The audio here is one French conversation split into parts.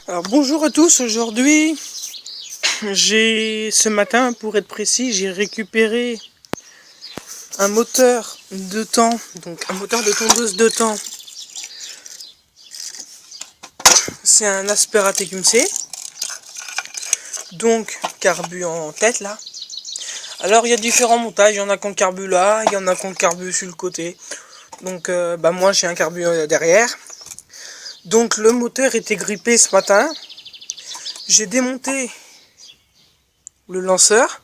Alors bonjour à tous, aujourd'hui ce matin pour être précis, j'ai récupéré un moteur de temps, donc un moteur de tondeuse de temps. C'est un Aspera TQMC, donc carbu en tête là. Alors il y a différents montages, il y en a qui ont carbu là, il y en a qui ont carbu sur le côté. Donc moi j'ai un carbu derrière. Donc le moteur était grippé ce matin. J'ai démonté le lanceur,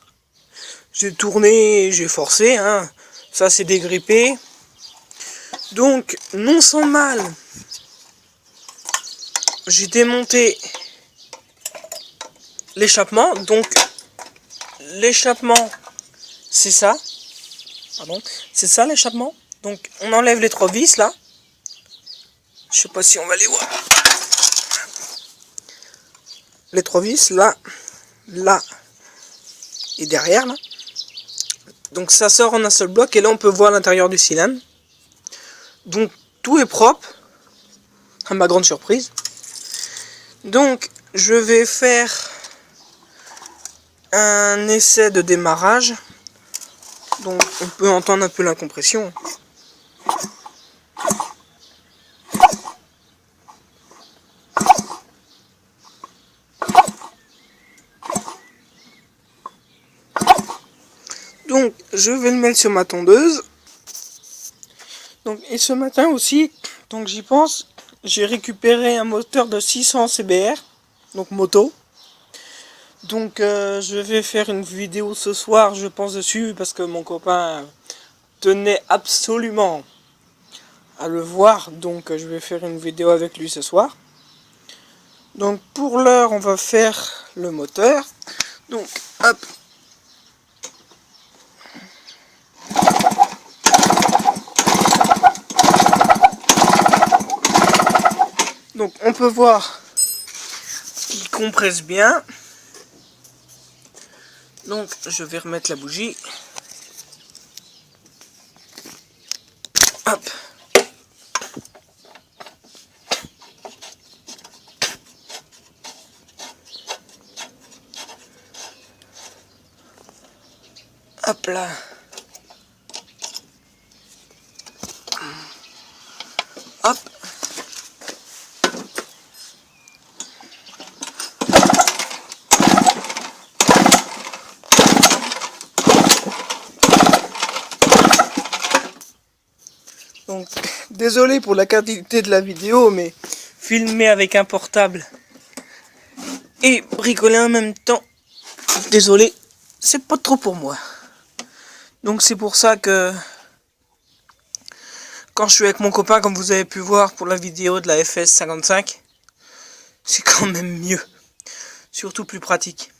j'ai tourné, j'ai forcé, hein. Ça c'est dégrippé. Donc non sans mal, j'ai démonté l'échappement. Donc l'échappement, c'est ça. Pardon, c'est ça l'échappement. Donc on enlève les 3 vis là. Je sais pas si on va les voir. Les 3 vis là, là et derrière là. Donc ça sort en un seul bloc et là on peut voir l'intérieur du cylindre. Donc tout est propre, à ma grande surprise. Donc je vais faire un essai de démarrage. Donc on peut entendre un peu la compression. Donc je vais le mettre sur ma tondeuse. Donc et ce matin aussi, donc j'y pense, j'ai récupéré un moteur de 600 CBR, donc moto. Donc je vais faire une vidéo ce soir, je pense dessus, parce que mon copain tenait absolument à le voir. Donc je vais faire une vidéo avec lui ce soir. Donc pour l'heure, on va faire le moteur. Donc hop. Donc on peut voir qu'il compresse bien. Donc je vais remettre la bougie. Hop. Hop là. Hop. Donc, désolé pour la qualité de la vidéo, mais filmer avec un portable et bricoler en même temps, désolé, c'est pas trop pour moi. Donc c'est pour ça que quand je suis avec mon copain, comme vous avez pu voir pour la vidéo de la FS55, c'est quand même mieux, surtout plus pratique.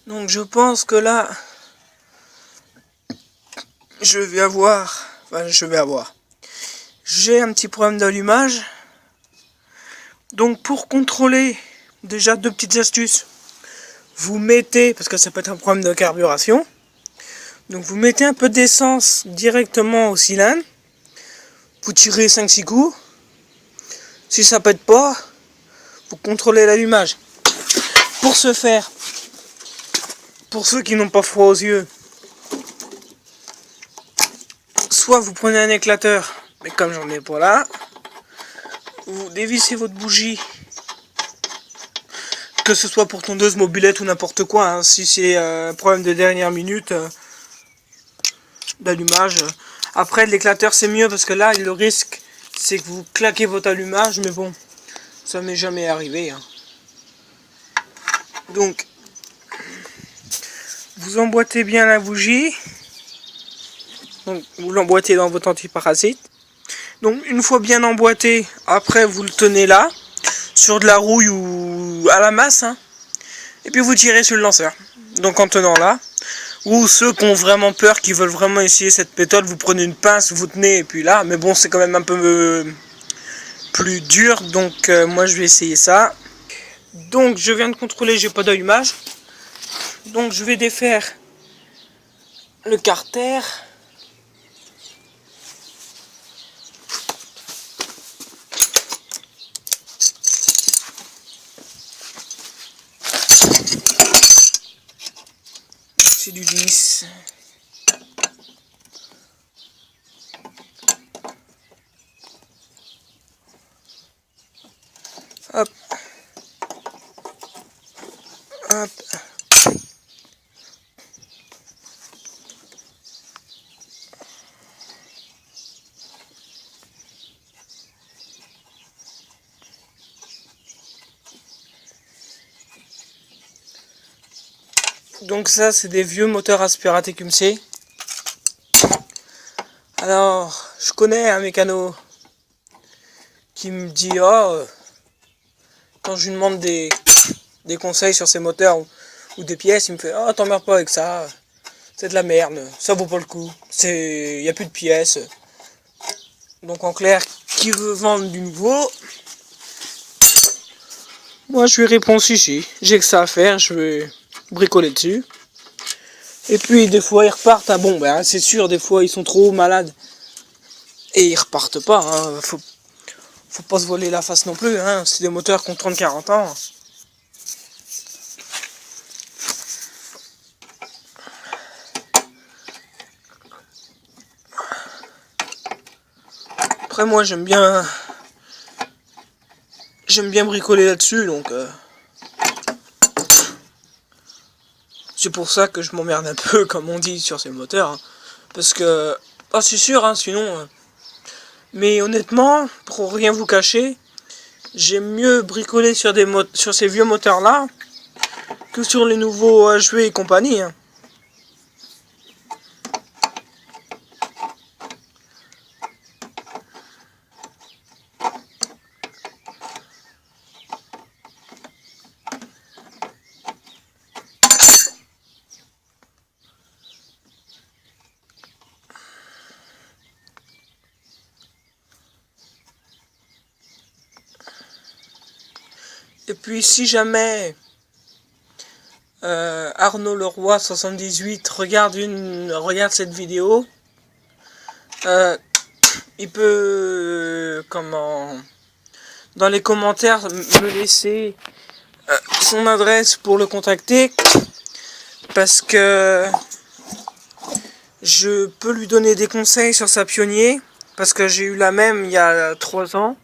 Donc je pense que là, j'ai un petit problème d'allumage. Donc pour contrôler, déjà 2 petites astuces. Vous mettez, parce que ça peut être un problème de carburation, donc vous mettez un peu d'essence directement au cylindre. Vous tirez 5-6 coups. Si ça pète pas, vous contrôlez l'allumage. Pour ce faire, pour ceux qui n'ont pas froid aux yeux, soit vous prenez un éclateur, mais comme j'en ai pas là, vous dévissez votre bougie, que ce soit pour tondeuse, mobilette ou n'importe quoi, hein. Si c'est un problème de dernière minute d'allumage, après l'éclateur c'est mieux parce que là le risque c'est que vous claquez votre allumage, mais bon, ça m'est jamais arrivé, hein. Donc vous emboîtez bien la bougie. Donc vous l'emboîtez dans votre antiparasite. Donc une fois bien emboîté, après vous le tenez là, sur de la rouille ou à la masse, hein, et puis vous tirez sur le lanceur. Donc en tenant là. Ou ceux qui ont vraiment peur, qui veulent vraiment essayer cette méthode, vous prenez une pince, vous tenez et puis là. Mais bon, c'est quand même un peu plus dur, donc moi je vais essayer ça. Donc je viens de contrôler, j'ai pas d'allumage. Donc je vais défaire le carter. c'est du 10. Hop. Hop. Donc ça, c'est des vieux moteurs aspiratés QMC. Alors, je connais un mécano qui me dit, oh, quand je lui demande des conseils sur ces moteurs ou des pièces, il me fait, oh, t'emmerdes pas avec ça, c'est de la merde, ça vaut pas le coup, il n'y a plus de pièces. Donc en clair, qui veut vendre du nouveau? Moi je lui réponds, si, j'ai que ça à faire, je vais bricoler dessus. Et puis des fois ils repartent, ah bon, ben c'est sûr, des fois ils sont trop malades et ils repartent pas, hein. Faut pas se voler la face non plus, hein. C'est des moteurs qui ont 30-40 ans. Après moi j'aime bien bricoler là-dessus, donc c'est pour ça que je m'emmerde un peu, comme on dit, sur ces moteurs, hein. Parce que, ah c'est sûr, hein, sinon... mais honnêtement, pour rien vous cacher, j'aime mieux bricoler sur ces vieux moteurs là que sur les nouveaux HV et compagnie, hein. Et puis si jamais Arnaud Leroy 78 regarde cette vidéo, il peut dans les commentaires me laisser son adresse pour le contacter, parce que je peux lui donner des conseils sur sa Pionnier, parce que j'ai eu la même il y a 3 ans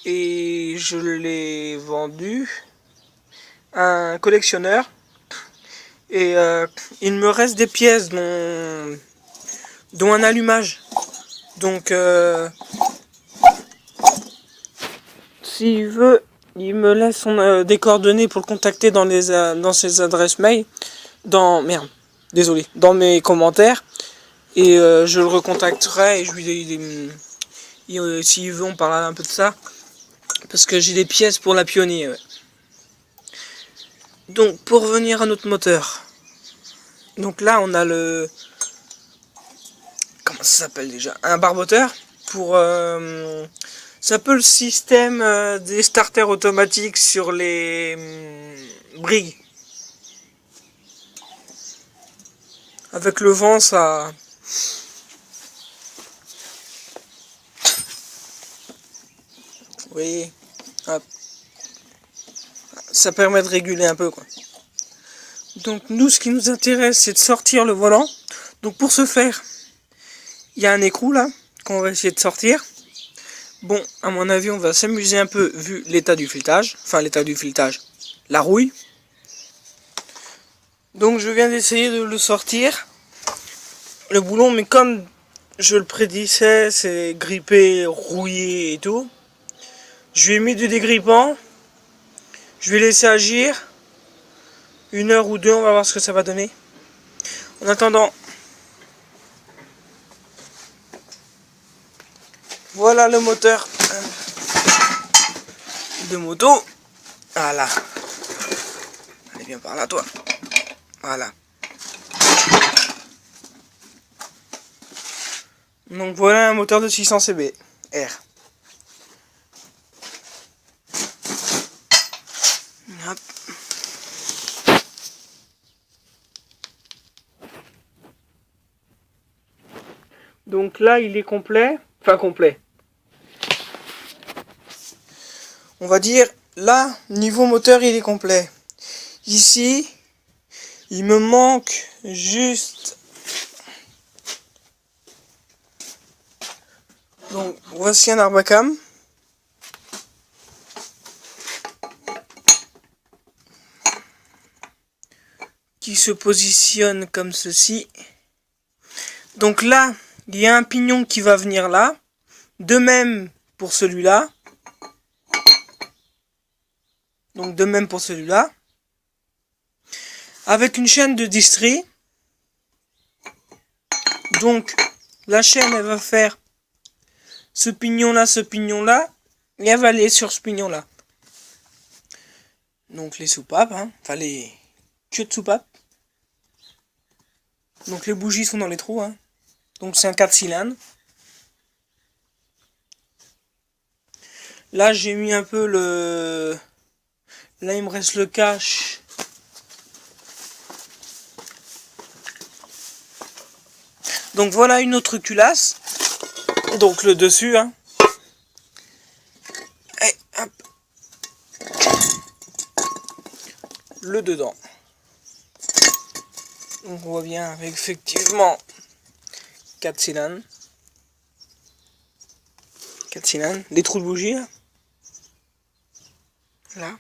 et je l'ai vendue à un collectionneur, et il me reste des pièces dont un allumage. Donc s'il veut, il me laisse des coordonnées pour le contacter dans ses adresses mail, dans mes commentaires, et je le recontacterai et je lui s'il veut, on parlera un peu de ça, parce que j'ai des pièces pour la Pionnier, ouais. Donc pour revenir à notre moteur, donc là on a comment ça s'appelle déjà, un barboteur pour c'est un peu le système des starters automatiques sur les Briggs. Avec le vent, ça... Vous voyez, hop. Ça permet de réguler un peu, quoi. Donc nous, ce qui nous intéresse, c'est de sortir le volant. Donc pour ce faire, il y a un écrou là, qu'on va essayer de sortir. Bon, à mon avis, on va s'amuser un peu vu l'état du filetage. Enfin, l'état du filetage, la rouille. Donc je viens d'essayer de le sortir, le boulon, mais comme je le prédisais, c'est grippé, rouillé et tout. Je lui ai mis du dégrippant. Je vais laisser agir 1 heure ou 2, on va voir ce que ça va donner. En attendant, voilà le moteur de moto. Voilà. Allez, viens par là, toi. Voilà. Donc voilà un moteur de 600 CB R. Hop. Donc là il est complet, enfin complet. On va dire là, niveau moteur il est complet. Ici, Il me manque juste... Donc voici un arbre à cam. Qui se positionne comme ceci. Donc là, il y a un pignon qui va venir là. De même pour celui-là. Donc de même pour celui-là. Avec une chaîne de distri. Donc la chaîne, elle va faire ce pignon-là, et elle va aller sur ce pignon-là. Donc les soupapes, hein, enfin les queues de soupapes. Donc les bougies sont dans les trous, hein. Donc c'est un 4 cylindres. Là j'ai mis un peu le... Là il me reste le cache. Donc voilà une autre culasse. Donc le dessus, hein. Et hop. Le dedans. On voit bien avec effectivement 4 cylindres. 4 cylindres. Les trous de bougie là. Là.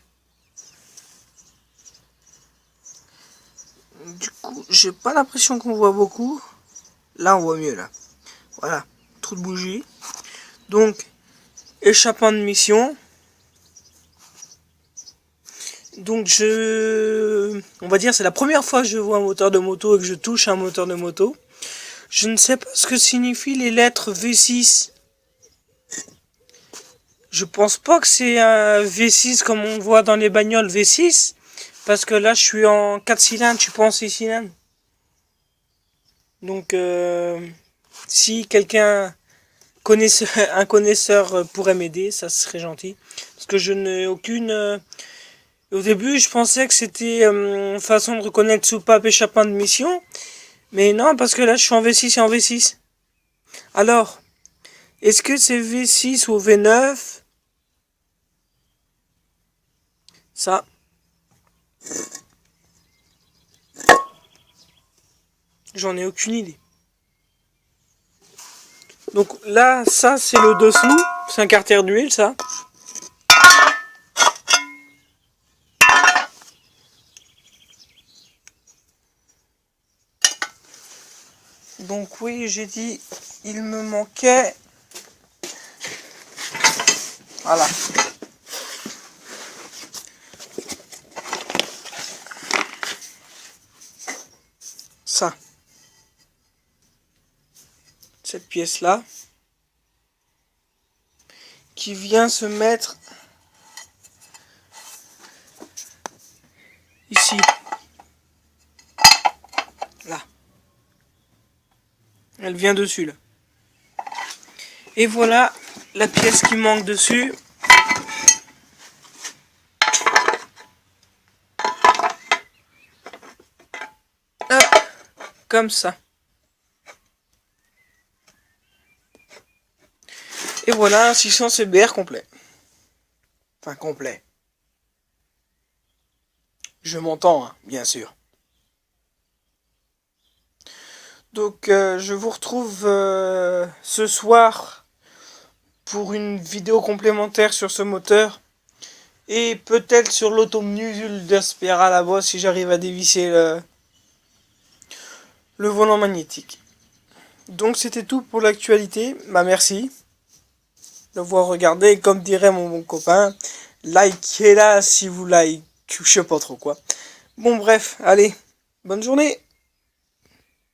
Du coup, j'ai pas l'impression qu'on voit beaucoup. Là, on voit mieux là. Voilà. Trou de bougie. Donc, échappement de mission. Donc on va dire, c'est la première fois que je vois un moteur de moto et que je touche un moteur de moto. Je ne sais pas ce que signifient les lettres V6. Je pense pas que c'est un V6 comme on voit dans les bagnoles V6. Parce que là, je suis en 4 cylindres, je suis pas en 6 cylindres. Donc, si quelqu'un un connaisseur pourrait m'aider, ça serait gentil. Parce que je n'ai aucune... Au début, je pensais que c'était une façon de reconnaître soupape échappement de mission. Mais non, parce que là, je suis en V6 et en V6. Alors, est-ce que c'est V6 ou V9? Ça. J'en ai aucune idée. Donc là, ça, c'est le dessous. C'est un carter d'huile, ça. Donc oui, j'ai dit, il me manquait... Voilà. Ça. Cette pièce-là. Qui vient se mettre... ici. Là. Elle vient dessus, là. Et voilà la pièce qui manque dessus. Hop, comme ça. Et voilà un 600 CBR complet. Enfin, complet. Je m'entends, hein, bien sûr. Donc, je vous retrouve ce soir pour une vidéo complémentaire sur ce moteur. Et peut-être sur l'automobile d'Aspera à la bosse si j'arrive à dévisser le volant magnétique. Donc, c'était tout pour l'actualité. Bah, merci d'avoir regardé. Et comme dirait mon bon copain, likez-la si vous like. Je sais pas trop quoi. Bon, bref, allez, bonne journée.